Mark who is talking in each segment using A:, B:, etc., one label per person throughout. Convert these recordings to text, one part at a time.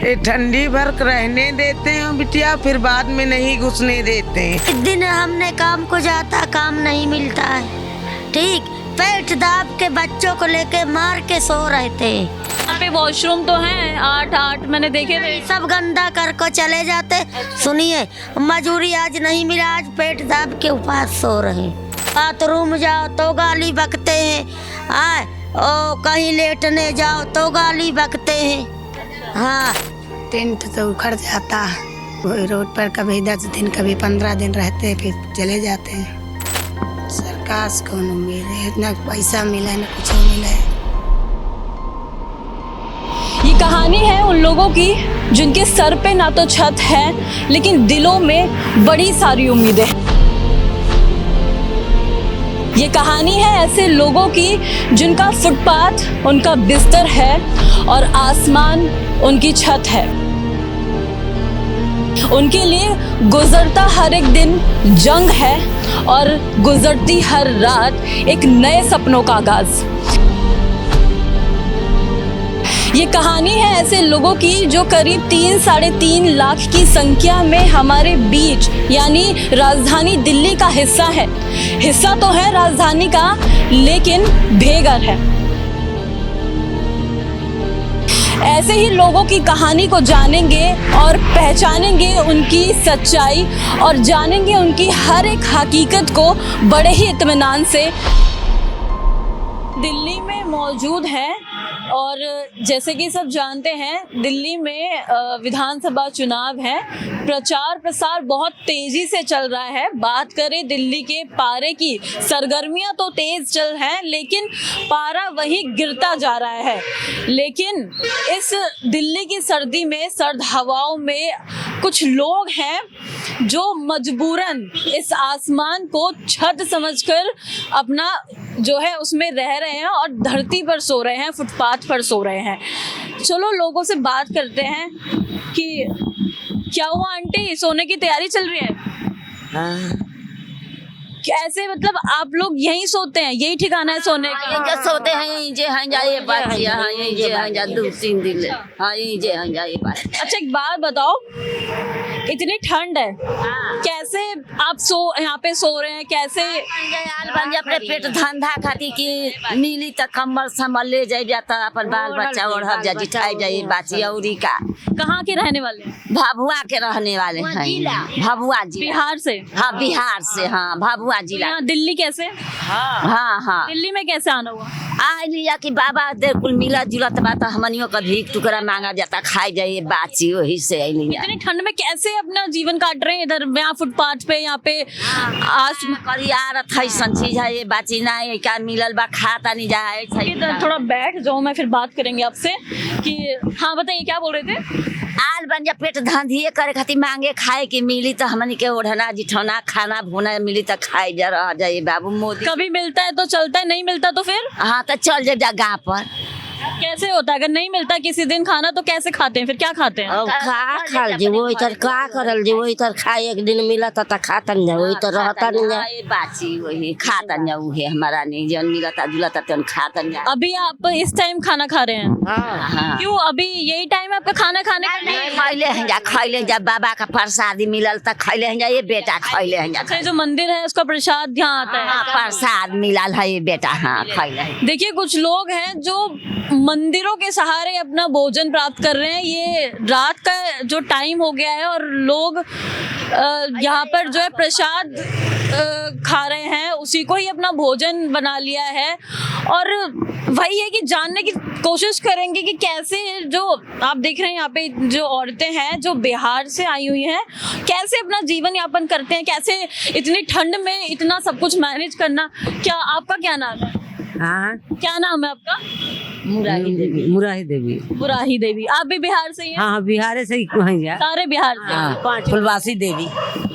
A: ये ठंडी भर रहने देते हैं बिटिया, फिर बाद में नहीं घुसने देते हैं।
B: एक दिन हमने काम को जाता, काम नहीं मिलता है, ठीक, पेट दाब के बच्चों को लेके मार के सो रहे थे।
C: यहाँ पे वॉशरूम तो हैं 8 मैंने देखे थे।
B: सब गंदा कर को चले जाते। सुनिए, मजूरी आज नहीं मिला, आज पेट दाब के उपास सो रहे। बाथरूम जाओ तो गाली बकते हैं, आए ओ कहीं लेटने जाओ तो गाली बकते हैं। हाँ,
D: टेंट तो उखड़ जाता, वो रोड पर कभी 10 दिन कभी 15 दिन रहते, फिर चले जाते हैं। सरकार से कौन उम्मीद है, ना पैसा मिला ना कुछ मिला।
C: ये कहानी है उन लोगों की जिनके सर पे ना तो छत है, लेकिन दिलों में बड़ी सारी उम्मीदें। ये कहानी है ऐसे लोगों की जिनका फुटपाथ उनका बिस्तर है और आसमान उनकी छत है। उनके लिए गुजरता हर एक दिन जंग है और गुजरती हर रात एक नए सपनों का आगाज। ये कहानी है ऐसे लोगों की जो करीब 3-3.5 लाख की संख्या में हमारे बीच यानी राजधानी दिल्ली का हिस्सा है। हिस्सा तो है राजधानी का, लेकिन बेघर है। ऐसे ही लोगों की कहानी को जानेंगे और पहचानेंगे उनकी सच्चाई और जानेंगे उनकी हर एक हकीकत को बड़े ही इत्मीनान से। दिल्ली में मौजूद है और जैसे कि सब जानते हैं दिल्ली में विधानसभा चुनाव है। प्रचार प्रसार बहुत तेजी से चल रहा है। बात करें दिल्ली के पारे की, सरगर्मियां तो तेज चल हैं, लेकिन पारा वही गिरता जा रहा है। लेकिन इस दिल्ली की सर्दी में, सर्द हवाओं में कुछ लोग हैं जो मजबूरन इस आसमान को छत समझकर अपना जो है उसमें रह रहे हैं और धरती पर सो रहे हैं, फुटपाथ पर सो रहे हैं। चलो लोगों से बात करते हैं कि क्या हुआ आंटी, सोने की तैयारी चल रही है?
A: हाँ।
C: कैसे, मतलब आप लोग यहीं सोते हैं, यही ठिकाना है सोने का?
E: यहीं सोते हैं, यहीं जे हैं जाए बात, हाँ यहीं जे हैं जा 2-3 दिन, हाँ यहीं जे हैं जाए बात।
C: अच्छा एक बात बताओ, इतनी ठंड है, कैसे आप यहाँ पे सो रहे हैं? कैसे
E: बन अपने पेट धंधा खाती की मिली तक कम्बल संभल ले जाए जाता, अपन बाल बच्चा ओढ़ जा जिठाई जाए बाची औरी का।
C: कहाँ के रहने वाले?
E: भभुआ के रहने वाले हैं। भभुआ जिला,
C: बिहार से?
E: हाँ बिहार से, हाँ भभुआ जिला।
C: यहाँ दिल्ली कैसे?
E: हाँ
C: दिल्ली में कैसे आना हुआ?
E: आ लिया कि बाबा देर कुल मिला जुलत बात, हमनियों का भीख टुकड़ा मांगा जाता, खाई जाए बाची, वही से आई लिया।
C: इतनी ठंड में कैसे अपना जीवन काट रहे हैं इधर यहाँ फुटपाथ पे? यहाँ पे
E: यार ऐसा चीज है ये बाची ना क्या मिलल बा, खाता नहीं जाए।
C: थोड़ा बैठ जाओ, मैं फिर बात करेंगे आपसे कि हाँ बताइए क्या बोल रहे थे?
E: आल बन जा पेट धंधिए करे खातिर मांगे खाए की मिली तो हमनी के ओढ़ना जिठौना खाना भुना मिली तो खाए जा रह जाए बाबू मोदी।
C: कभी मिलता है तो चलता है, नहीं मिलता तो फिर?
E: हाँ तो चल जा गाँव पर।
C: कैसे होता है अगर नहीं मिलता किसी दिन खाना तो कैसे खाते हैं, फिर क्या खाते हैं?
F: अब का खाल जे वो इधर का करल जे वो इधर खाए, एक दिन मिला तो खातन जा, वही तो रहता नहीं जा
E: बाची, वही खातन जा, उहे हमारा नहीं जन मिलता जुलता तन खातन जा।
C: अभी आप इस टाइम खाना खा रहे हैं?
E: हाँ।
C: क्यों अभी यही टाइम है आपका खाना खाने का?
E: खैले हैं जा, खैले जा, बाबा का प्रसादी मिलल तो खैले हैं जा, ये बेटा खैले हैं जा।
C: अच्छा जो मंदिर है उसका प्रसाद यहाँ आता है?
E: प्रसाद मिलल है ये बेटा, हाँ खैले।
C: देखिए कुछ लोग हैं जो मंदिरों के सहारे अपना भोजन प्राप्त कर रहे हैं। ये रात का जो टाइम हो गया है और लोग यहाँ पर जो है प्रसाद खा रहे हैं, उसी को ही अपना भोजन बना लिया है। और वही है कि जानने की कोशिश करेंगे कि कैसे जो आप देख रहे हैं यहाँ पे जो औरतें हैं जो बिहार से आई हुई हैं, कैसे अपना जीवन यापन करते हैं, कैसे इतनी ठंड में इतना सब कुछ मैनेज करना। क्या आपका क्या नाम है?
F: हाँ
C: क्या नाम है आपका?
F: मुराही देवी।
C: मुराही देवी। आप भी बिहार से ही हैं?
F: हाँ बिहार से ही कहीं जा,
C: सारे बिहार से?
F: फुलवासी देवी।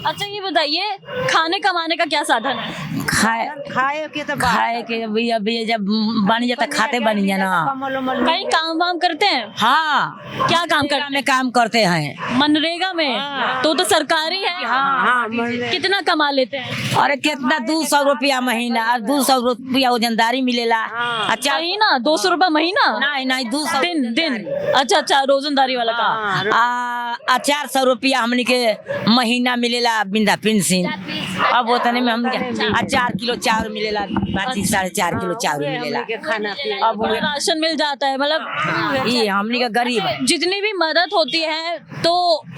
C: अच्छा ये बताइए, खाने कमाने का क्या साधन है?
G: खाए के अभी जब बन जाता खाते बन जाना।
C: कहीं काम वाम करते हैं?
G: हाँ,
C: क्या काम करते
G: में काम करते हैं।
C: मनरेगा में? तो सरकारी है।
G: हाँ,
C: कितना कमा लेते हैं?
G: अरे कितना 200 रुपया महीना, 200 रुपया वजनदारी मिलेला। अच्छा
C: महीना 200 रुपया महीना?
G: नहीं 200
C: दिन। अच्छा रोजंदारी वाला काम।
G: 400 रुपया हमने के महीना मिलेला बिंदा पेंशन। अब उतने में हम 4 किलो चावल मिलेला, बाकी 4.5 किलो चावल मिलेला। अब
C: और राशन मिल जाता है, मतलब
G: ये हमने का गरीब है।
C: जितनी भी मदद होती है तो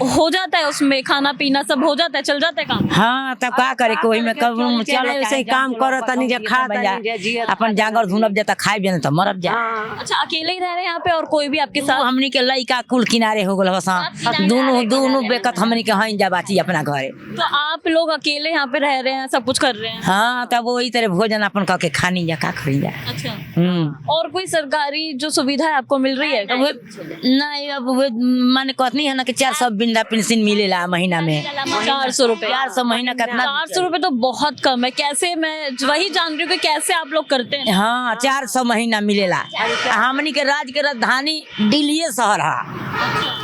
C: हो जाता है, उसमें खाना पीना सब हो जाता है, चल जाता है काम।
G: हाँ तब क्या करे, कोई में कब चले वैसे काम करो तनी जे खा अपन जागर धुनब जाता खाए बिना तो मरब जा।
C: अच्छा अकेले ही रह रहे हैं यहाँ पे और कोई भी आपके साथ?
G: हमनी के लइका कुल किनारे हो गल बस। दोनों बेकत हमनी के हई जा बाची अपना घरे।
C: तो आप लोग अकेले यहाँ पे रह रहे हैं, सब कुछ कर रहे हैं?
G: हाँ तब वही तरह भोजन अपन करके खानी जा का खरी जा।
C: अच्छा और कोई सरकारी जो सुविधा है आपको मिल रही है?
G: नहीं अब माने कहनी है ना कि 400 बिंदा पेंशन मिलेला महीना में।
C: 400 रुपए?
G: 400 महीना कितना?
C: 400 रुपए तो बहुत कम है। कैसे, मैं वही जान रही हूँ कि कैसे आप लोग करते हैं?
G: हाँ 400 महीना मिलेला। हमनी के राज्य के राजधानी दिल्ली शहर है।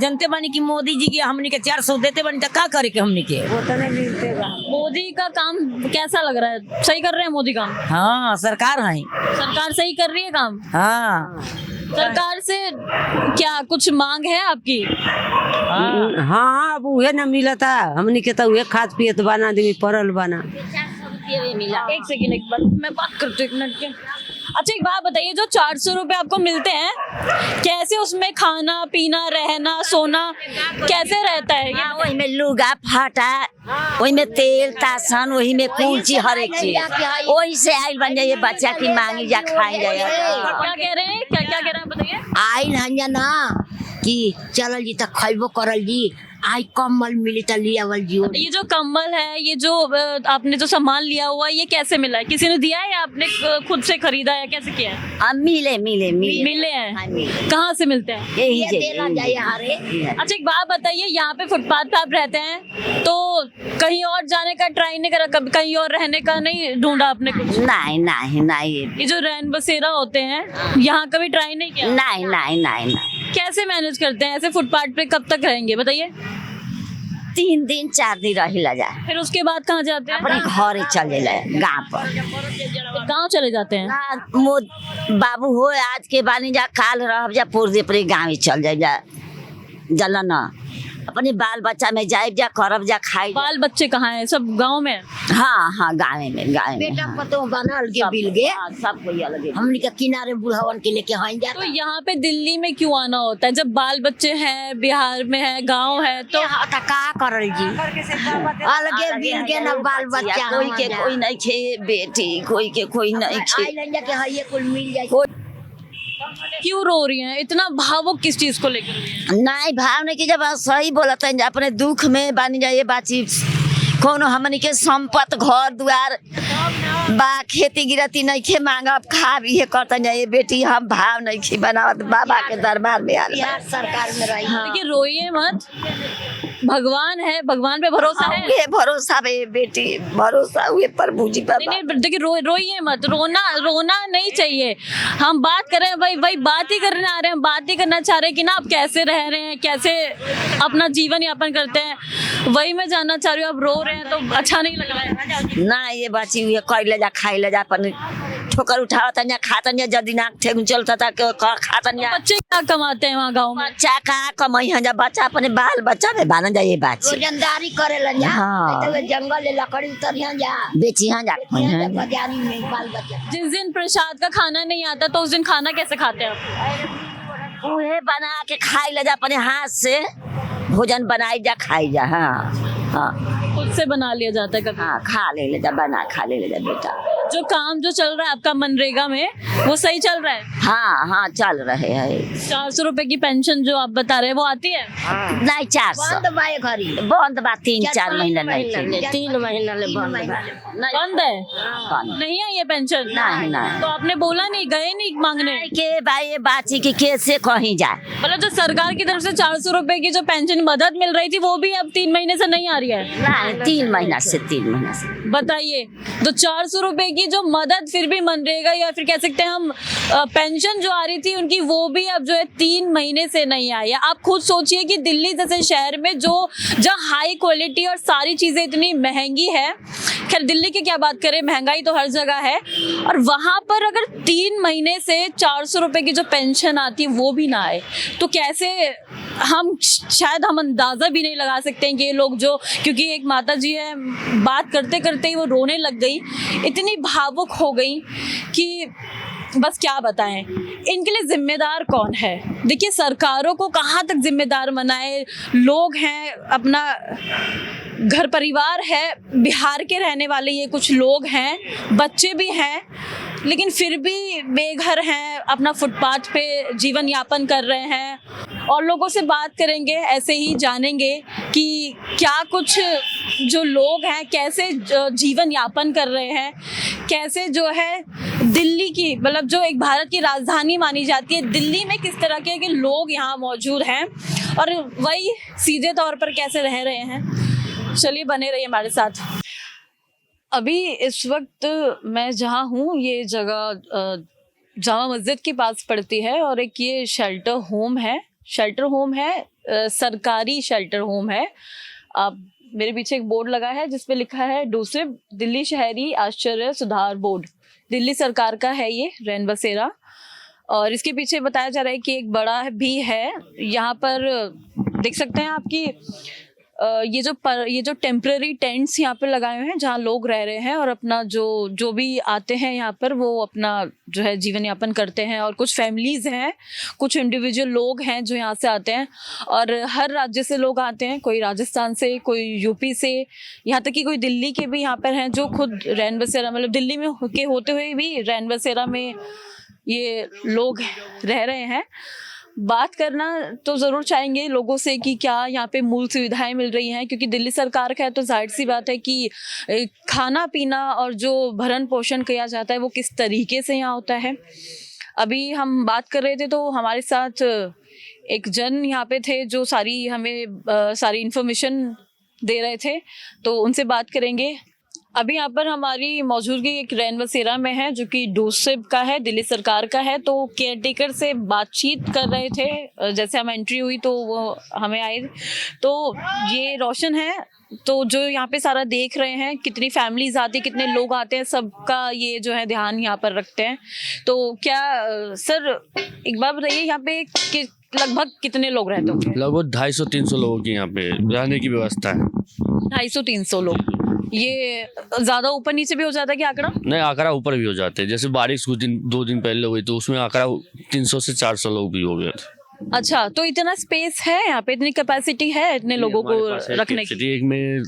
G: जनते बानी की मोदी जी के हमनी के 400 देते बानी तो क्या करे के हमनी के?
C: मोदी का काम कैसा लग रहा है? सही कर रहे हैं मोदी काम?
G: हाँ सरकार है,
C: सरकार सही कर रही है काम?
G: हाँ
C: सरकार से क्या कुछ मांग है आपकी?
H: हाँ अब उहे न मिलता हमनी के तो उहे खाद पियत बना आदमी पड़ल बना।
C: एक सेकंड, एक बार मैं बात करती हूँ, 1 मिनट के। अच्छा एक बात बताइए, जो 400 रुपए आपको मिलते हैं, कैसे उसमें खाना पीना रहना सोना कैसे रहता है?
E: वही में लुगा फाटा, वही में तेल तासन, वही में कुल चीज हर एक चीज वही से आइल बन जाइए। बच्चा की मांगी जा खाई जाए।
C: क्या कह रहे हैं, क्या कह रहे हैं बताइए?
F: आइल हंजा ना कि चलल जी तक खैबो करल जी, आई कम्बल मिली त लियावल जी।
C: ये जो कम्बल है, ये जो आपने जो सामान लिया हुआ है, ये कैसे मिला है? किसी ने दिया है या आपने खुद से खरीदा है, कैसे किया है?
E: मिले
C: हैं? कहाँ से मिलते हैं?
E: यही
C: अच्छा एक बात बताइए, यहाँ पे फुटपाथ पे आप रहते हैं तो कहीं और जाने का ट्राई नहीं करा? कभी कहीं और रहने का नहीं ढूंढा आपने कुछ?
E: नहीं।
C: ये जो रैन बसेरा होते हैं, यहाँ कभी ट्राई नहीं किया?
E: नहीं।
C: कैसे मैनेज करते हैं ऐसे फुटपाथ पे? कब तक रहेंगे बताइए?
E: 3 दिन 4 दिन रही ला जा,
C: फिर उसके बाद कहाँ जाते हैं?
E: अपने घर चल जाए गाँव पर।
C: गाँव चले जाते हैं?
E: बाबू हो आज के बानी जा, काल रह जा, पूरे अपने गाँव चल जाए जा, जला न अपने बाल बच्चा में जाए जा, करब जा, खाई।
C: बाल बच्चे कहाँ हैं? सब गाँव में?
E: हाँ गाँव में
F: बेटा पतो बनल के बिल गे
E: सब कोई अलग।
F: हमनी के किनारे बुढ़ावन के लेके हई जा।
C: तो यहाँ पे दिल्ली में क्यों आना होता है जब बाल बच्चे हैं, बिहार में है, गाँव है? तो
F: का करल जी अलगे बिल के ना बाल बच्चा,
E: कोई के कोई नहीं खे बेटी, कोई के कोई नहीं खे।
F: आई लंजा के हइये कुल मिल जाए।
C: क्यों रो रही हैं? इतना भावुक किस चीज को लेकर?
E: नहीं भाव नहीं की, जब सही बोलते हैं अपने दुख में बानी जाइए बाची। कोनो हमनी के संपत घर द्वार बा, खेती गिरती नहीं खे मांगब खा भी करते जाइए बेटी। हम भाव नहीं खे बनावत, बाबा के दरबार में आ
F: सरकार में रही।
C: देखिए रोइए मत, भगवान है, भगवान पे भरोसा है।
E: ये भरोसा बे बेटी, भरोसा हुए प्रभु जी पर।
C: नहीं देखिए रोइए मत, रोना नहीं चाहिए। हम बात कर रहे हैं भाई बात ही करने आ रहे हैं, बात ही करना चाह रहे हैं कि ना आप कैसे रह रहे हैं, कैसे अपना जीवन यापन करते हैं, वही मैं जानना चाह रही हूँ। आप रो रहे हैं तो अच्छा नहीं लग रहा है
E: ना? ये बाची हुए कर ले जा, खाई ले जा, अपन ठोकर उठावता जा, खाता जा, जदी नाक ठेक चलता था खाता जा।
C: बच्चे क्या कमाते हैं वहाँ गाँव में?
E: बच्चा का कमाई है, बच्चा अपने बाल बच्चा में बाना जाइए बाची।
F: रोजंदारी करे लंजा।
E: हाँ।
F: तो जंगल ले लकड़ी उतर जा,
E: बेची यहाँ जा
F: बाजारी में बाल बच्चा।
C: जिस दिन प्रसाद का खाना नहीं आता तो उस दिन खाना कैसे खाते हैं आप?
E: उहे बना के खाई ले जा, अपने हाथ से भोजन बनाई जा, खाई जा। हाँ
C: खुद से बना लिया जाता है कभी?
E: हाँ खा ले जा, बना खा ले जा बेटा।
C: जो काम जो चल रहा है आपका मनरेगा में वो सही चल रहा है?
E: हाँ हाँ चल रहे है।
C: 400 रुपए की पेंशन जो आप बता रहे हैं वो आती है?
E: नहीं 400 बंद बा, 3-4 महीना नहीं थे।
F: 3 महीना ले बंद बा।
C: बंद है?
E: बंद।
C: नहीं आई है पेंशन?
E: नहीं, नहीं।
C: तो आपने बोला नहीं, गए नहीं मांगने?
E: के भाई ये बाची की कैसे कहीं जाए।
C: मतलब जो सरकार की तरफ से 400 रुपए की जो पेंशन मदद मिल रही थी वो भी अब 3 महीने से नहीं आ रही है?
E: नहीं 3 महीना से, 3 महीना से।
C: बताइए, तो 400 रुपए की जो मदद फिर भी मनरेगा या फिर कह सकते हैं हम पेंशन जो आ रही थी उनकी, वो भी अब जो है 3 महीने से नहीं आई है। आप खुद सोचिए कि दिल्ली जैसे शहर में जहाँ हाई क्वालिटी और सारी चीजें इतनी महंगी है, खैर दिल्ली की क्या बात करें, महंगाई तो हर जगह है, और वहां पर अगर 3 महीने से 400 रुपए की जो पेंशन आती है वो भी ना आए तो कैसे, शायद हम अंदाजा भी नहीं लगा सकते हैं कि ये लोग जो, क्योंकि एक माता जी है, बात करते करते ही वो रोने लग गई, इतनी भावुक हो गई कि बस क्या बताएं। इनके लिए जिम्मेदार कौन है? देखिए सरकारों को कहाँ तक जिम्मेदार बनाए, लोग हैं, अपना घर परिवार है, बिहार के रहने वाले ये कुछ लोग हैं, बच्चे भी हैं, लेकिन फिर भी बेघर हैं, अपना फुटपाथ पे जीवन यापन कर रहे हैं। और लोगों से बात करेंगे, ऐसे ही जानेंगे कि क्या कुछ जो लोग हैं कैसे जीवन यापन कर रहे हैं, कैसे जो है दिल्ली की, मतलब जो एक भारत की राजधानी मानी जाती है, दिल्ली में किस तरह के लोग यहाँ मौजूद हैं और वही सीधे तौर पर कैसे रह रहे हैं। चलिए बने रहिए हमारे साथ। अभी इस वक्त मैं जहाँ हूँ ये जगह जामा मस्जिद के पास पड़ती है और एक ये शेल्टर होम है, सरकारी शेल्टर होम है। आप मेरे पीछे एक बोर्ड लगा है जिसपे लिखा है डूसिब, दिल्ली शहरी आश्चर्य सुधार बोर्ड, दिल्ली सरकार का है ये रैन बसेरा। और इसके पीछे बताया जा रहा है कि एक बड़ा भी है, यहाँ पर देख सकते हैं आपकी ये जो टेम्पररी टेंट्स यहाँ पर लगाए हुए हैं जहाँ लोग रह रहे हैं और अपना जो भी आते हैं यहाँ पर वो अपना जो है जीवन यापन करते हैं। और कुछ फैमिलीज हैं, कुछ इंडिविजुअल लोग हैं जो यहाँ से आते हैं और हर राज्य से लोग आते हैं, कोई राजस्थान से, कोई यूपी से, यहाँ तक कि कोई दिल्ली के भी यहाँ पर हैं जो खुद रैन बसेरा, मतलब दिल्ली में होते हुए भी रैन बसेरा में ये लोग रह रहे हैं। बात करना तो ज़रूर चाहेंगे लोगों से कि क्या यहाँ पे मूल सुविधाएं मिल रही हैं, क्योंकि दिल्ली सरकार का है तो जाहिर सी बात है कि खाना पीना और जो भरण पोषण किया जाता है वो किस तरीके से यहाँ होता है। अभी हम बात कर रहे थे तो हमारे साथ एक जन यहाँ पे थे जो हमें सारी इन्फॉर्मेशन दे रहे थे, तो उनसे बात करेंगे। अभी यहाँ पर हमारी मौजूदगी एक रैन बसेरा में है जो कि डूसिब का है, दिल्ली सरकार का है। तो केयरटेकर से बातचीत कर रहे थे, जैसे हम एंट्री हुई तो वो हमें आए, तो ये रोशन है, तो जो यहाँ पे सारा देख रहे हैं, कितनी फैमिलीज आती है, कितने लोग आते हैं, सबका ये जो है ध्यान यहाँ पर रखते हैं। तो क्या सर एक बार बताइए, यहाँ पे लगभग कितने लोग रहते होंगे?
I: लगभग 250-300 लोगों की यहाँ पे रहने की व्यवस्था है।
C: 250-300 लोग, ये ज्यादा ऊपर नीचे भी हो जाता है कि आंकड़ा?
I: नहीं, आंकड़ा ऊपर भी हो जाते हैं। जैसे बारिश कुछ 2 दिन पहले हुई तो उसमें आंकड़ा 300 से 400 लोग भी हो गए थे।
C: अच्छा, तो इतना स्पेस है यहाँ पे, इतनी कैपेसिटी है इतने लोगों को रखने की?
I: एक में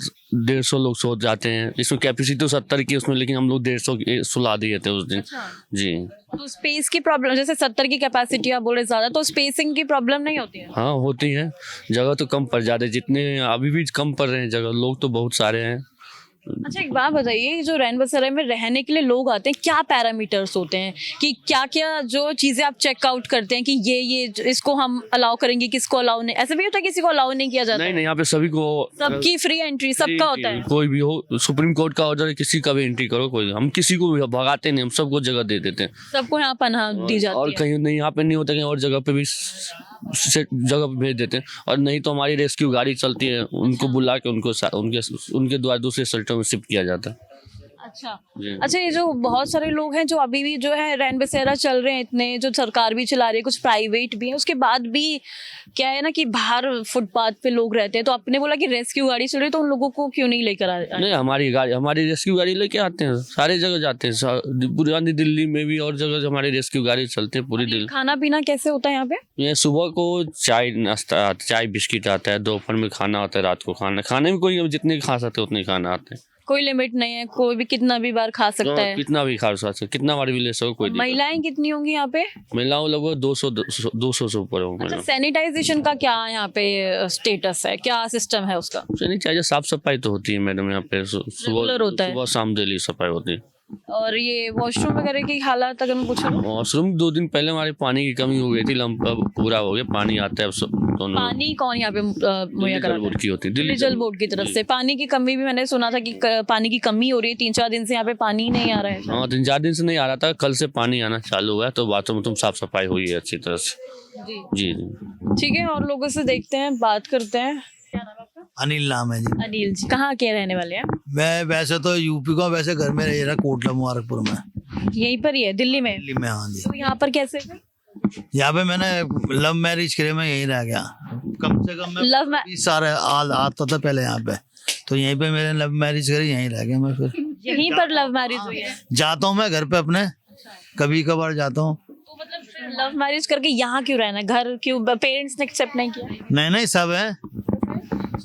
I: 150 लोग सो जाते हैं, इसमें कैपेसिटी तो 70 की उसमें, लेकिन हम लोग 150 सुला दिए थे उस दिन।
C: अच्छा।
I: जी।
C: तो स्पेस की प्रॉब्लम, जैसे 70 की कैपेसिटी आप बोले ज्यादा, तो स्पेसिंग की प्रॉब्लम नहीं होती है?
I: हाँ होती है, जगह तो कम पड़ जाते, जितने अभी भी कम पड़ रहे हैं जगह, लोग तो बहुत सारे हैं।
C: अच्छा एक बात बताइए, जो रैन बसेरा में रहने के लिए लोग आते हैं, क्या पैरामीटर्स होते हैं कि क्या क्या जो चीजें आप चेकआउट करते हैं कि ये इसको हम अलाउ करेंगे, किसको अलाउ नहीं? ऐसा भी होता है किसी को अलाउ नहीं किया जाता?
I: नहीं, यहाँ पे सभी को,
C: सबकी फ्री एंट्री, सबका होता है?
I: कोई भी हो, सुप्रीम कोर्ट का ऑर्डर है, किसी का भी एंट्री करो, कोई, हम किसी को भी भगाते नहीं, हम सबको जगह दे देते हैं।
C: सबको यहाँ पनाह दी जाती है?
I: और कहीं नहीं, यहाँ पे नहीं होता, कहीं और जगह पे भी जगह पे भेज देते हैं। और नहीं तो हमारी रेस्क्यू गाड़ी चलती है, उनको बुला के उनके द्वारा दूसरे शेल्टर में शिफ्ट किया जाता है।
C: अच्छा
I: जी।
C: अच्छा, ये जो बहुत सारे लोग हैं जो अभी भी जो है रैन बसेरा चल रहे हैं, इतने जो सरकार भी चला रही है, कुछ प्राइवेट भी है, उसके बाद भी क्या है ना कि बाहर फुटपाथ पे लोग रहते हैं, तो आपने बोला कि रेस्क्यू गाड़ी चल रही है, तो उन लोगों को क्यों नहीं लेकर आए?
I: नहीं, हमारी रेस्क्यू गाड़ी लेके आते हैं, सारे जगह जाते हैं, पुरानी दिल्ली में भी और जगह हमारे रेस्क्यू गाड़ी चलते हैं पूरी दिल्ली।
C: खाना पीना कैसे होता है यहाँ पे?
I: ये सुबह को चाय नाश्ता, चाय बिस्किट आता है, दोपहर में खाना आता है, रात को खाने में कोई जितने खा सकते उतने खाना आते हैं,
C: कोई लिमिट नहीं है, कोई भी कितना भी बार खा सकता है?
I: कितना भी खा सकते, कितना बार भी ले सको, कोई दिक्कत
C: महिलाएं कितनी होंगी यहाँ पे?
I: नहीं। महिलाओं लगभग 200 से ऊपर होंगे।
C: अच्छा, सैनिटाइजेशन का क्या यहाँ पे स्टेटस है, क्या सिस्टम है उसका?
I: नहीं चाहिए, साफ सफाई तो होती है मैडम यहाँ पे,
C: Regular होता है।
I: सुबह शाम डेली सफाई होती है।
C: और ये वॉशरूम वगैरह की हालत अगर मैं पूछूं,
I: वॉशरूम 2 दिन पहले हमारे पानी की कमी हो गई थी, अब पूरा हो गया, पानी आता है अब सब दोनों।
C: पानी कौन यहाँ पे मुहैया
I: दिल्ली
C: कराता
I: जल बोर्ड
C: है?
I: की होती है,
C: दिल्ली जल बोर्ड की तरफ से पानी की कमी भी मैंने सुना था कि पानी की कमी हो रही है, 3-4 दिन से यहाँ पे पानी ही नहीं आ रहा है।
I: हाँ, 3-4 दिन से नहीं आ रहा था, कल से पानी आना चालू हुआ है, तो बाथरूम तुम साफ सफाई हुई है अच्छी तरह से।
C: जी
I: जी।
C: ठीक है, और लोगों से देखते हैं, बात करते हैं। क्या नाम है आपका?
J: अनिल नाम है जी।
C: अनिल जी, कहाँ के रहने वाले हैं?
J: मैं वैसे तो यूपी का, वैसे घर में रह रहा कोटला मुबारकपुर में,
C: यहीं पर ही है दिल्ली में?
J: दिल्ली में। हाँ जी।
C: तो यहाँ पर कैसे?
J: यहाँ पे मैंने लव मैरिज करे, मैं यहीं रह गया कम से कम। मैं
C: लव
J: 20 साल आता था पहले यहाँ पे, तो यहीं पे मैंने लव मैरिज करी, यहीं रह गया मैं। फिर
C: यहीं पर लव मैरिज हुई है?
J: जाता हूँ मैं घर पे अपने, कभी कभार जाता हूँ।
C: तो मतलब फिर लव मैरिज करके यहाँ क्यों रहना, घर क्यों, पेरेंट्स ने एक्सेप्ट नहीं किया?
J: नहीं सब है,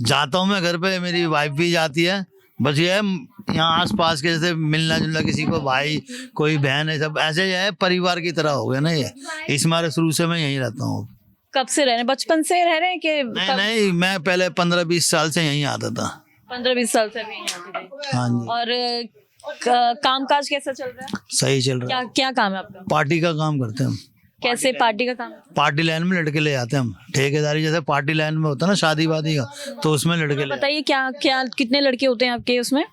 J: जाता हूँ मैं घर पे, मेरी वाइफ भी जाती है, बस ये है यहाँ आस पास के जैसे मिलना जुलना, किसी को भाई कोई बहन है, सब ऐसे है परिवार की तरह हो गया ना ये, इस मारे शुरू से मैं यहीं रहता हूँ।
C: कब से रह रहे हैं? बचपन से रह रहे हैं कि
J: नहीं, मैं पहले 15-20 साल से यहीं आता था।
C: 15-20 साल से भी यहाँ पे थे।
J: हाँ जी।
C: और काम काज कैसा चल रहा है?
J: सही चल रहा है।
C: क्या क्या काम है आपका?
J: पार्टी का काम करते हैं हम।
C: कैसे पार्टी का काम?
J: पार्टी लाइन में लड़के ले जाते हैं हम, ठेकेदारी जैसे पार्टी लाइन में होता है ना शादी वादी का, तो उसमें लड़के ले।
C: बताइए क्या क्या कितने लड़के होते हैं आपके उसमें?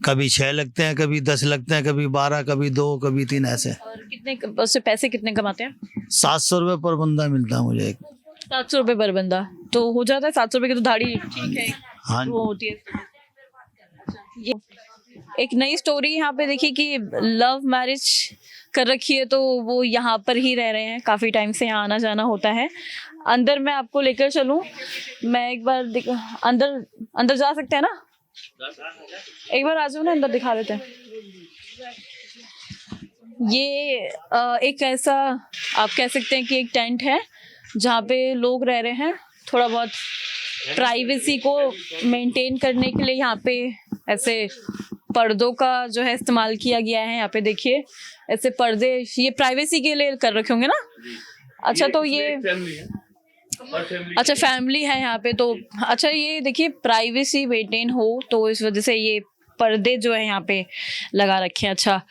J: कभी 6 लगते हैं, कभी 10 लगते हैं, कभी 12, कभी 2, कभी 3 ऐसे।
C: और कितने उससे पैसे कितने कमाते हैं?
J: 700 रुपये पर बंदा मिलता है मुझे।
C: 700 रुपये पर बंदा तो हो जाता है? 700 रुपये की तो दाढ़ी ठीक है,
J: हाँ
C: वो होती है। ये एक नई स्टोरी यहाँ पे देखी कि लव मैरिज कर रखी है, तो वो यहाँ पर ही रह रहे हैं, काफी टाइम से यहाँ आना जाना होता है। अंदर मैं आपको लेकर चलूं, मैं एक बार अंदर अंदर जा सकते हैं ना? एक बार आ जाओ ना, अंदर दिखा देते हैं। ये एक ऐसा आप कह सकते हैं कि एक टेंट है जहाँ पे लोग रह रहे हैं, थोड़ा बहुत प्राइवेसी को मेंटेन करने के लिए यहाँ पे ऐसे पर्दों का जो है इस्तेमाल किया गया है। यहाँ पे देखिए ऐसे पर्दे, ये प्राइवेसी के लिए कर रखे होंगे ना? अच्छा, तो ये अच्छा फैमिली है यहाँ पे, तो अच्छा ये देखिए प्राइवेसी मेंटेन हो, तो इस वजह से ये पर्दे जो है यहाँ पे लगा रखे हैं। अच्छा,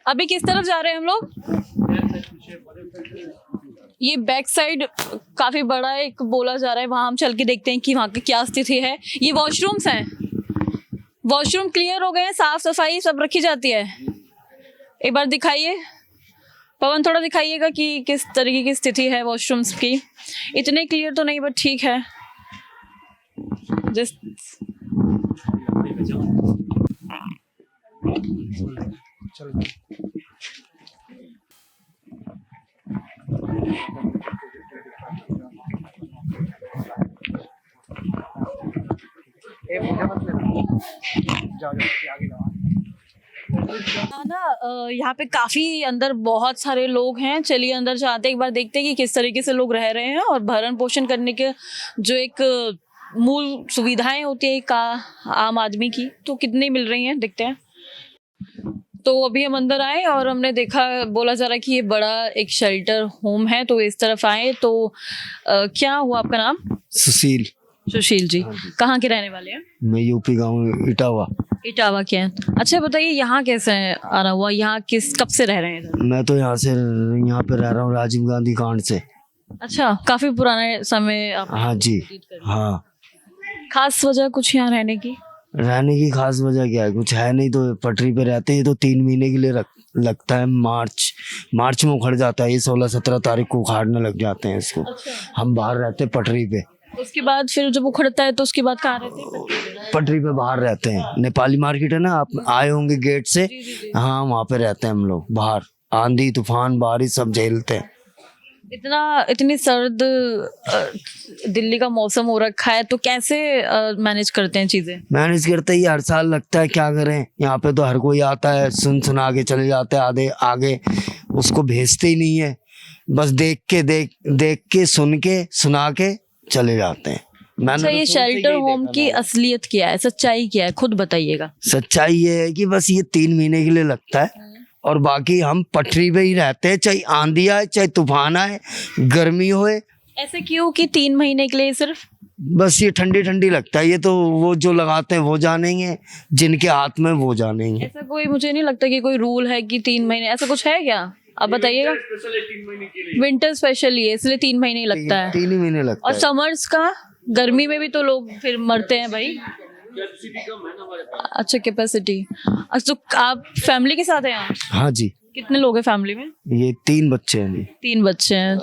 C: अभी किस तरफ जा रहे हैं हम लोग? ये बैक साइड काफी बड़ा एक बोला जा रहा है, वहां हम चल के देखते हैं कि वहां की क्या स्थिति है। ये वॉशरूम्स हैं, वॉशरूम क्लियर हो गए हैं, साफ सफाई सब रखी जाती है। एक बार दिखाइए पवन, थोड़ा दिखाइएगा कि किस तरीके की स्थिति है वॉशरूम्स की। इतने क्लियर तो नहीं बट ठीक है। जस्ट ना यहाँ पे काफी अंदर बहुत सारे लोग हैं। चलिए अंदर जाते हैं, एक बार देखते हैं कि किस तरीके से लोग रह रहे हैं, और भरण पोषण करने के जो एक मूल सुविधाएं होती है का आम आदमी की, तो कितनी मिल रही हैं देखते हैं। तो अभी हम अंदर आए और हमने देखा, बोला जा रहा है कि ये बड़ा एक शेल्टर होम है, तो इस तरफ आए। तो क्या हुआ आपका नाम?
K: सुशील।
C: सुशील जी, कहाँ के रहने वाले हैं?
K: मैं यूपी गाँव इटावा।
C: इटावा के हैं। अच्छा बताइए यहाँ कैसे आना हुआ, यहाँ कब से रह रहे हैं इधर?
K: मैं तो यहाँ पे रह रहा हूँ राजीव गांधी कांड से।
C: अच्छा, काफी पुराने समय आप?
K: हाँ जी, हाँ।
C: खास वजह कुछ यहाँ रहने की?
K: रहने की खास वजह क्या है, कुछ है नहीं, तो पटरी पे रहते हैं। तो 3 महीने के लिए लगता है, मार्च में उखड़ जाता है। ये 16-17 तारीख को उखाड़ने लग जाते हैं इसको। हम बाहर रहते हैं पटरी पे,
C: उसके बाद फिर जब उखड़ता है तो उसके बाद कहाँ रहते हैं?
K: पटरी पे बाहर रहते हैं, नेपाली मार्केट है ना, आप आए होंगे गेट से। हाँ, वहाँ पे रहते हैं हम लोग बाहर, आंधी तूफान बारिश सब झेलते हैं।
C: इतनी सर्द दिल्ली का मौसम हो रखा है, तो कैसे मैनेज करते हैं चीजें?
K: मैनेज करते ही हर साल लगता है, क्या करें, यहाँ पे तो हर कोई आता है, सुना के चले जाते हैं, आधे आगे उसको भेजते ही नहीं है, बस देख के सुन के सुना के चले जाते हैं।
C: अच्छा, ये शेल्टर होम की असलियत क्या है, सच्चाई क्या है, खुद बताइएगा।
K: सच्चाई ये है कि बस ये 3 महीने के लिए लगता है, और बाकी हम पटरी पे ही रहते हैं, चाहे आंधी आए, चाहे तूफान आए, गर्मी होए।
C: ऐसे क्यों कि 3 महीने के लिए सिर्फ?
K: बस ये ठंडी ठंडी लगता है, ये तो वो जो लगाते हैं वो जानेंगे, जिनके हाथ में वो जानेंगे।
C: ऐसा कोई, मुझे नहीं लगता कि कोई रूल है कि 3 महीने, ऐसा कुछ है क्या? आप बताइएगा। विंटर स्पेशल ये इसलिए 3 महीने ही लगता है।
K: 3 ही महीने लगता
C: और
K: है।
C: समर्स का, गर्मी में भी तो लोग फिर मरते हैं भाई। अच्छा, कैपेसिटी। अच्छा, तो आप फैमिली के साथ हैं यहाँ?
K: हाँ जी।
C: कितने लोग हैं फैमिली में?
K: ये 3 बच्चे हैं जी।
C: 3 बच्चे हैं।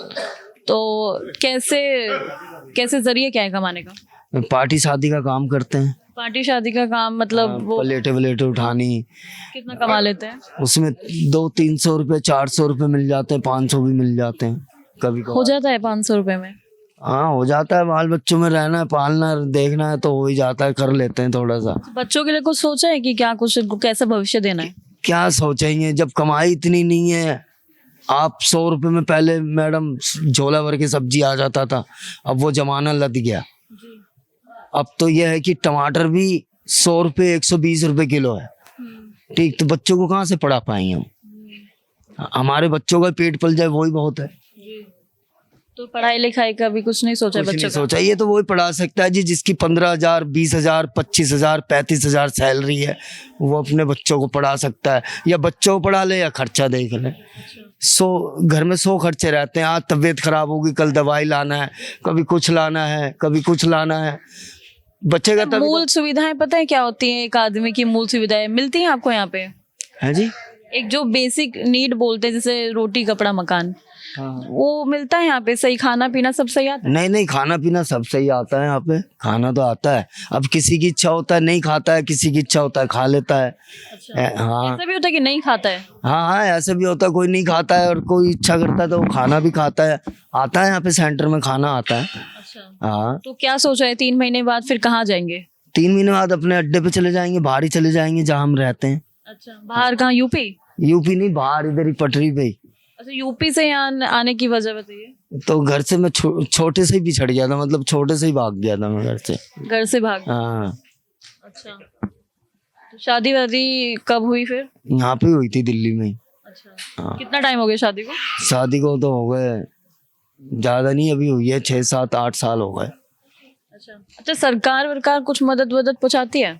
C: तो कैसे जरिए क्या है कमाने का?
K: पार्टी शादी का काम करते हैं।
C: पार्टी शादी का काम मतलब वो
K: प्लेटें उठानी।
C: कितना कमा लेते हैं?
K: उसमें 200-300 रुपए, 400 रुपए मिल जाते हैं, 500 भी मिल जाते हैं कभी
C: हो जाता है 500 रुपए में?
K: हाँ, हो जाता है, बाल बच्चों में रहना है, पालना देखना है तो हो ही जाता है, कर लेते हैं थोड़ा सा।
C: बच्चों के लिए कुछ सोचा है कि क्या, कुछ इनको कैसा भविष्य देना है?
K: क्या सोचेंगे जब कमाई इतनी नहीं है। आप 100 रुपए में पहले मैडम झोला भर के सब्जी आ जाता था, अब वो जमाना लद गया। अब तो यह है कि टमाटर भी 100 रुपए 120 रुपए किलो है। ठीक, तो बच्चों को कहाँ से पढ़ा पाएंगे हम? हमारे बच्चों का पेट पल जाए वही बहुत है।
C: तो पढ़ाई लिखाई का भी कुछ नहीं सोचा बच्चों का?
K: सोचा, ये तो वही पढ़ा सकता है जी जिसकी 15,000, 20,000, 25,000, 35,000 सैलरी है, वो अपने बच्चों को पढ़ा सकता है, या बच्चों को पढ़ा ले या खर्चा देख ले। घर में 100 खर्चे रहते हैं। आज तबीयत खराब होगी, कल दवाई लाना है, कभी कुछ लाना है, कभी कुछ लाना है। बच्चे का
C: मूल सुविधाएं पता है क्या होती हैं? एक आदमी की मूल सुविधाएं मिलती हैं आपको यहाँ पे?
K: है जी।
C: एक जो बेसिक नीड बोलते हैं, जैसे रोटी कपड़ा मकान, वो मिलता है यहाँ पे? सही खाना पीना सब सही आता है?
K: नहीं, खाना पीना सब सही आता है यहाँ पे, खाना तो आता है। अब किसी की इच्छा होता है नहीं खाता है, किसी की इच्छा होता है खा लेता है।
C: अच्छा,
K: हाँ,
C: ऐसा भी होता है कि नहीं खाता है?
K: हाँ, ऐसा भी होता है, कोई नहीं खाता है और कोई इच्छा करता है तो वो खाना भी खाता है। आता है यहाँ पे सेंटर में खाना आता है।
C: अच्छा,
K: हाँ।
C: तो क्या सोचा है 3 महीने बाद फिर कहाँ जाएंगे?
K: 3 महीने बाद अपने अड्डे पे चले जाएंगे, बाहर ही चले जाएंगे जहाँ हम रहते हैं।
C: अच्छा, बाहर कहाँ? यूपी?
K: यूपी नहीं, बाहर इधर ही पटरी पे ही।
C: अच्छा, यूपी से यहाँ आने की वजह बताइए।
K: तो घर से मैं छोटे से ही बिछड़ गया था, मतलब छोटे से ही भाग गया था मैं घर से भाग।
C: हाँ। अच्छा, तो शादी वादी कब हुई फिर?
K: यहाँ पे हुई थी दिल्ली में ही।
C: अच्छा,
K: हाँ।
C: कितना टाइम हो गया शादी को?
K: शादी को तो हो गए ज्यादा नहीं, अभी हुई है 6, 7, 8 साल हो गए।
C: अच्छा, सरकार कुछ मदद पहुंचाती है?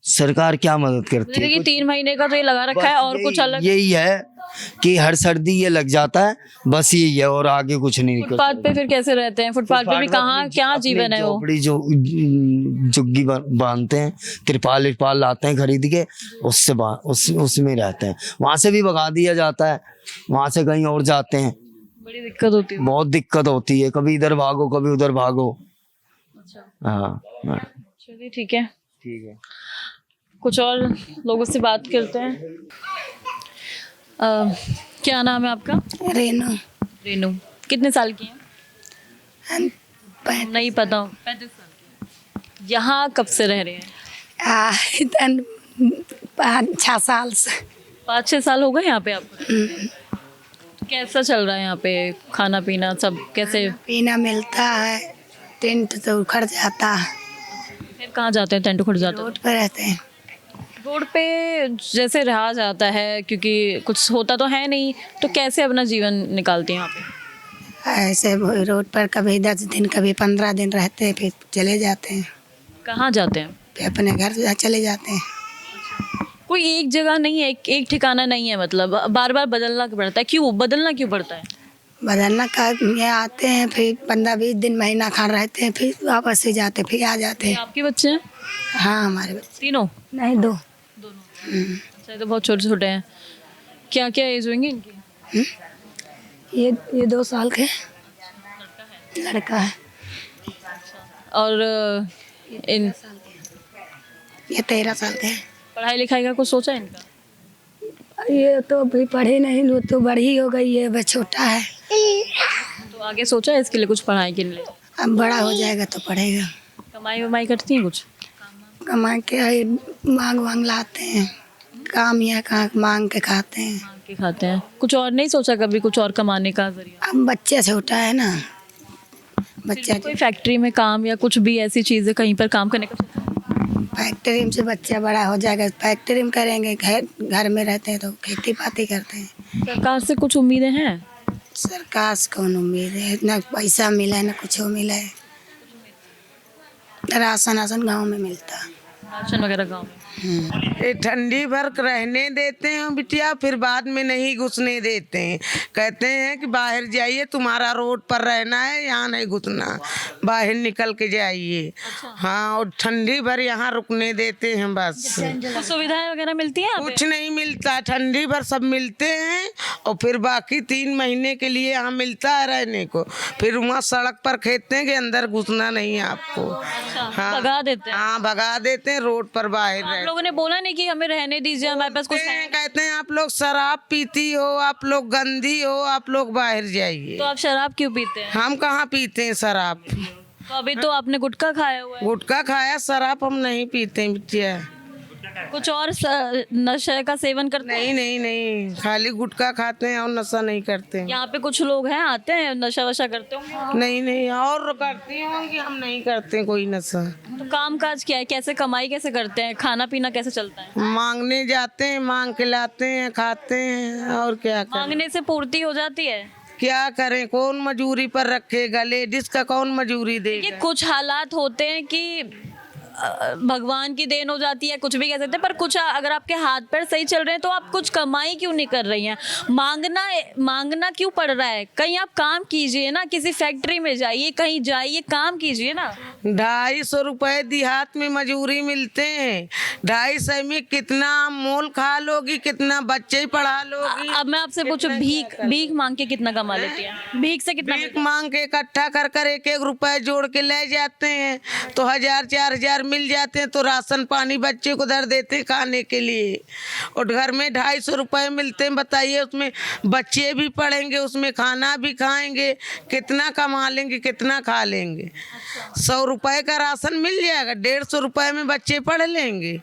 K: सरकार क्या मदद करती है?
C: जैसे कि 3 महीने का तो ये लगा रखा है, और कुछ अलग?
K: यही है कि हर सर्दी ये लग जाता है, बस यही है, और आगे कुछ नहीं।
C: फुटपाथ पे फिर कैसे रहते हैं? फुटपाथ पे भी कहाँ, क्या जीवन है वो?
K: झोपड़ी जो झुग्गी बांधते हैं, तिरपाल लाते हैं खरीद के, उसमें रहते हैं। वहां से भी भगा दिया जाता है, वहां से कहीं और जाते हैं।
C: बड़ी दिक्कत होती है।
K: बहुत दिक्कत होती है, कभी इधर भागो कभी उधर भागो।
C: अच्छा,
K: हाँ,
C: चलिए ठीक है।
K: ठीक है,
C: कुछ और लोगों से बात करते हैं। क्या नाम है आपका? रेनू। कितने साल की हैं? नहीं पता। 35 साल की। यहाँ कब से रह रहे हैं?
D: 5-6 साल से।
C: 5-6 साल हो गए यहाँ पे आपको? कैसा चल रहा है यहाँ पे? खाना पीना सब कैसे?
D: पीना मिलता है, टेंट तो उखड़ जाता है।
C: फिर कहाँ जाते हैं? टेंट उखड़ जाता है?
D: रोड पर रहते हैं।
C: रोड पे जैसे रहा जाता है, क्योंकि कुछ होता तो है नहीं, तो कैसे अपना जीवन निकालते हैं यहाँ पे?
D: ऐसे रोड पर कभी 10 दिन कभी 15 दिन रहते हैं, फिर चले जाते हैं।
C: कहाँ जाते हैं?
D: फिर अपने घर चले जाते हैं।
C: कोई एक जगह नहीं है, एक ठिकाना नहीं है, मतलब बार बार बदलना पड़ता है? क्यों बदलना पड़ता है?
D: बदलना का ये आते हैं, फिर 15-20 दिन महीना खान रहते हैं, फिर वापस से जाते, फिर आ जाते हैं।
C: आपके बच्चे हैं?
D: हाँ, हमारे बच्चे।
C: तीनों?
D: नहीं, 2।
C: दोनों? अच्छा, तो बहुत छोटे छोटे हैं। क्या क्या एज होंगे इनकी?
D: ये 2 साल के लड़का है।
C: और इन
D: ये 13 साल के हैं।
C: पढ़ाई लिखाई का कुछ सोचा है इनका?
D: ये तो अभी पढ़े नहीं, वो तो बड़ी हो गई है, बस छोटा है।
C: तो आगे सोचा है इसके लिए कुछ पढ़ाई के लिए?
D: अब बड़ा हो जाएगा तो पढ़ेगा।
C: कमाई वमाई करती हैं कुछ?
D: कमा के मांग वांग लाते हैं, काम या कहाँ मांग के खाते हैं।
C: मांग के खाते हैं। कुछ और नहीं सोचा कभी कुछ और कमाने का जरिया?
D: अब बच्चा छोटा है ना, बच्चा
C: कोई फैक्ट्री में काम या कुछ भी ऐसी चीज़ें कहीं पर काम करने का सोचा है?
D: फैक्ट्री में से बच्चा बड़ा हो जाएगा, फैक्ट्री में करेंगे। घर में रहते हैं तो खेती पाती करते हैं।
C: सरकार से कुछ उम्मीदें हैं?
D: सरकार से कौन उम्मीद है, ना पैसा मिला है ना कुछ मिला है। राशन आसन गाँव में मिलता है,
C: राशन वगैरह गाँव में?
A: ये ठंडी भर रहने देते हैं बिटिया, फिर बाद में नहीं घुसने देते हैं। कहते हैं कि बाहर जाइए, तुम्हारा रोड पर रहना है, यहाँ नहीं घुसना, बाहर निकल के जाइए। हाँ, और ठंडी भर यहाँ रुकने देते हैं बस।
C: सुविधाएं वगैरह मिलती हैं?
A: कुछ नहीं मिलता, ठंडी भर सब मिलते हैं और फिर बाकी 3 महीने के लिए यहाँ मिलता है रहने को। फिर वहाँ सड़क पर खेदते हैं कि अंदर घुसना नहीं है आपको। हाँ,
C: भगा देते हैं?
A: हाँ, भगा देते हैं, रोड पर बाहर
C: आप लोगों ने बोला नहीं कि हमें रहने दीजिए, हमारे पास कुछ है?
A: कहते हैं आप लोग शराब पीती हो, आप लोग गंदी हो, आप लोग बाहर जाइए।
C: तो आप शराब क्यों पीते हैं?
A: हम कहाँ पीते हैं शराब।
C: तो अभी तो आपने गुटखा खाया हुआ है।
A: गुटखा खाया, शराब हम नहीं पीते हैं बिटिया।
C: कुछ और नशे का सेवन करते हैं?
A: नहीं नहीं नहीं, खाली गुटखा खाते हैं और नशा नहीं करते हैं।
C: यहाँ पे कुछ लोग हैं आते हैं नशा वशा करते होंगे?
A: नहीं नहीं, और करती होंगी, हम नहीं करते कोई नशा।
C: तो काम काज क्या है, कैसे कमाई कैसे करते हैं, खाना पीना कैसे चलता है?
A: मांगने जाते हैं, मांग के लाते हैं, खाते हैं, और क्या करें।
C: मांगने से पूर्ति हो जाती है?
A: क्या करें, कौन मजूरी पर रखेगा, लेडीज का कौन मजूरी
C: ये
A: देगा।
C: कुछ हालात होते हैं कि भगवान की देन हो जाती है, कुछ भी कह सकते हैं, पर कुछ अगर आपके हाथ पैर सही चल रहे हैं तो आप कुछ कमाई क्यों नहीं कर रही हैं? मांगना क्यों पड़ रहा है? कहीं आप काम कीजिए ना, किसी फैक्ट्री में जाइए, कहीं जाइए, काम कीजिए ना।
A: 250 रुपए देहात में मजूरी मिलते हैं। 250 में कितना मोल खा लोगी, कितना बच्चे पढ़ा लोगी।
C: अब मैं आपसे पूछूं, भीख मांग के कितना कमा लेती है? भीख से कितना?
A: भीख मांग के इकट्ठा कर कर 1-1 रुपए जोड़ के ले जाते हैं तो 1000-4000 मिल जाते हैं, तो राशन पानी बच्चे को धर देते हैं खाने के लिए। और घर में 250 रुपए मिलते हैं, बताइए उसमें बच्चे भी पढ़ेंगे, उसमें खाना भी खाएंगे, कितना कमा लेंगे, कितना खा लेंगे। 100 रुपए का राशन मिल जाएगा, 150 रुपए में बच्चे पढ़ लेंगे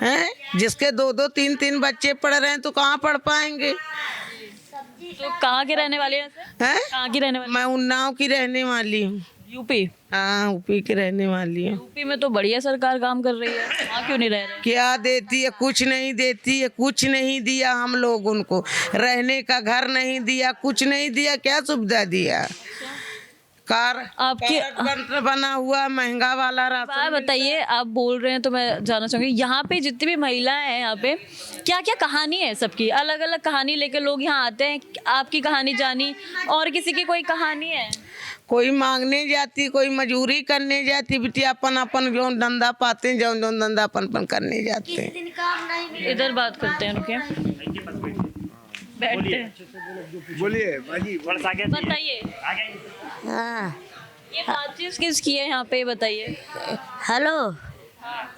A: हैं? जिसके 2-2, 3-3 बच्चे पढ़ रहे हैं तो कहाँ पढ़ पाएंगे।
C: तो कहाँ के रहने वाले हैं? कहाँ की रहने वाली?
A: मैं उन्नाव की रहने वाली हूँ।
C: यूपी?
A: हाँ, यूपी की रहने वाली हूँ।
C: यूपी में तो बढ़िया सरकार काम कर रही है, वहाँ क्यों नहीं रह रहे?
A: क्या देती है, कुछ नहीं देती है, कुछ नहीं दिया हम लोग उनको, रहने का घर नहीं दिया, कुछ नहीं दिया, क्या सुविधा दिया। आपके बना हुआ महंगा वाला राशन।
C: बताइए, आप बोल रहे हैं तो मैं जानना चाहूंगी, यहाँ पे जितनी भी महिलाएं हैं, यहाँ पे क्या क्या कहानी है? सबकी अलग अलग कहानी लेकर लोग यहाँ आते हैं। आपकी कहानी जानी, और किसी की कोई कहानी है?
A: कोई मांगने जाती, कोई मजूरी करने जाती, बिटिया अपन अपन जो धंधा पाते हैं, जो धंधा अपन करने जाते हैं।
C: इधर बात करते हैं, रुकिए, बैठते हैं।
L: बोलिए,
C: बताइए,
B: हाँ,
C: ये बातचीत किसकी है यहाँ पे, बताइए।
B: हेलो,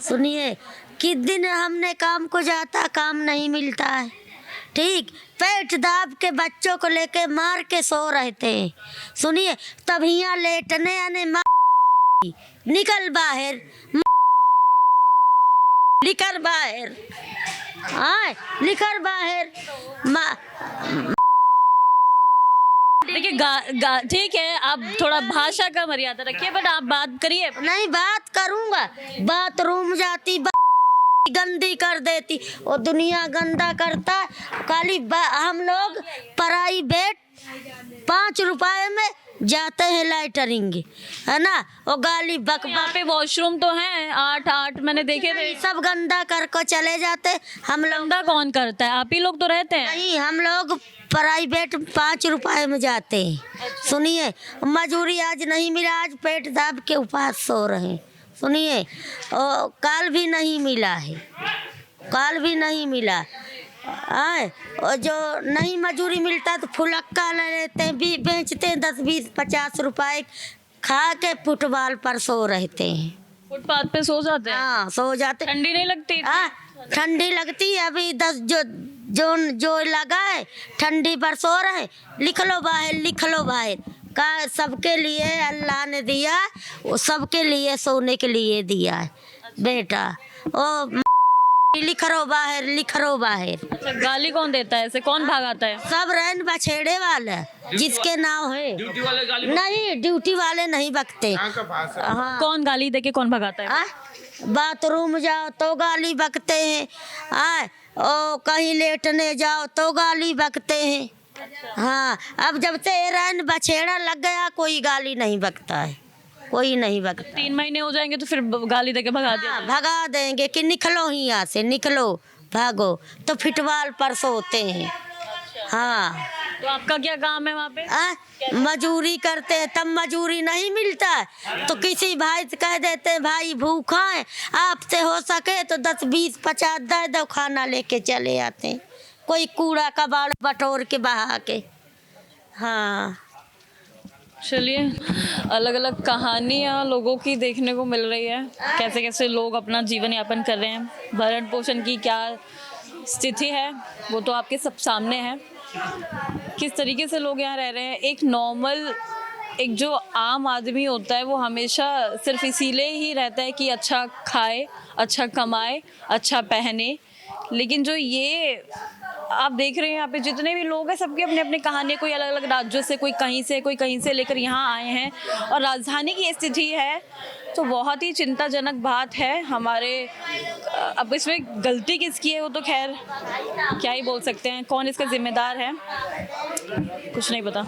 B: सुनिए, किस दिन हमने काम को जाता, काम नहीं मिलता है, ठीक, पेट दाब के बच्चों को लेके मार के सो रहे थे। सुनिए, तब यहाँ लेटने आने निकल बाहर, निकल बाहर, हाँ निकल बाहर।
C: देखिए, ठीक है, आप थोड़ा भाषा का मर्यादा रखिए, बट आप बात करिए।
B: नहीं, बात करूँगा, बाथरूम जाती गंदी कर देती, और दुनिया गंदा करता खाली। हम लोग प्राइवेट 5 रुपए में जाते हैं लाइटरिंग, है ना, और गाली बक
C: पे वॉशरूम तो हैं 8 मैंने देखे थे,
B: सब गंदा कर को चले जाते। हम लोग
C: गंदा कौन करता है? आप ही लोग तो रहते हैं।
B: नहीं, हम लोग प्राइवेट 5 रुपए में जाते हैं। सुनिए, मजूरी आज नहीं मिला, आज पेट दाब के उपास सो रहे हैं। सुनिए, काल भी नहीं मिला है, काल भी नहीं मिला। और जो नहीं मजूरी मिलता तो फुलक्का ले लेते हैं, बेचते हैं 10-20-50 रुपए खा के फुटबॉल पर सो रहते हैं।
C: फुटपाथ पे सो जाते हैं?
B: हाँ सो जाते।
C: ठंडी नहीं लगती?
B: हाँ ठंडी लगती है। अभी 10 जो लगा है ठंडी पर सो रहे। लिख लो बाहर, लिख लो बाहर का सबके लिए अल्लाह ने दिया, वो सबके लिए सोने के लिए दिया है बेटा। ओ लिख रो बाहर, लिख रो बाहर।
C: अच्छा, गाली कौन देता है? ऐसे कौन भगाता है?
B: सब रैन बछेड़े वाले जिसके नाव है।
I: ड्यूटी वाले गाली
B: नहीं ड्यूटी वाले नहीं बकते। हाँ
C: कौन गाली देके कौन भगाता है?
B: आ? बाथरूम जाओ तो गाली बकते हैं। ओ कहीं लेटने जाओ तो गाली बकते हैं। हाँ अब जब से रैन बछेड़ा लग गया कोई गाली नहीं बकता है, कोई नहीं बकता।
C: 3 महीने हो जाएंगे तो फिर गाली देके भगा दिया?
B: हाँ, भगा देंगे कि निकलो ही यहाँ से, निकलो भागो। तो फुटबॉल पर सोते हैं। हाँ
C: तो आपका क्या काम है वहाँ पे?
B: मजूरी करते हैं, तब मजूरी नहीं मिलता है तो किसी भाई से कह देते हैं भाई भूखा है, आपसे हो सके तो 10 20 50 दे दो, खाना लेके चले आते हैं। कोई कूड़ा कबाड़ बटोर के बहा के। हाँ
C: चलिए, अलग अलग कहानियाँ लोगों की देखने को मिल रही है, कैसे कैसे लोग अपना जीवन यापन कर रहे हैं। भरण पोषण की क्या स्थिति है वो तो आपके सब सामने है, किस तरीके से लोग यहाँ रह रहे हैं। एक नॉर्मल, एक जो आम आदमी होता है वो हमेशा सिर्फ इसीलिए ही रहता है कि अच्छा खाए, अच्छा कमाए, अच्छा पहने। लेकिन जो ये आप देख रहे हैं यहाँ पे जितने भी लोग हैं सबके अपने अपने कहानी, कोई अलग अलग राज्यों से, कोई कहीं से लेकर यहाँ आए हैं और राजधानी की स्थिति है तो बहुत ही चिंताजनक बात है हमारे। अब इसमें गलती किसकी है वो तो खैर क्या ही बोल सकते हैं, कौन इसका जिम्मेदार है कुछ नहीं पता।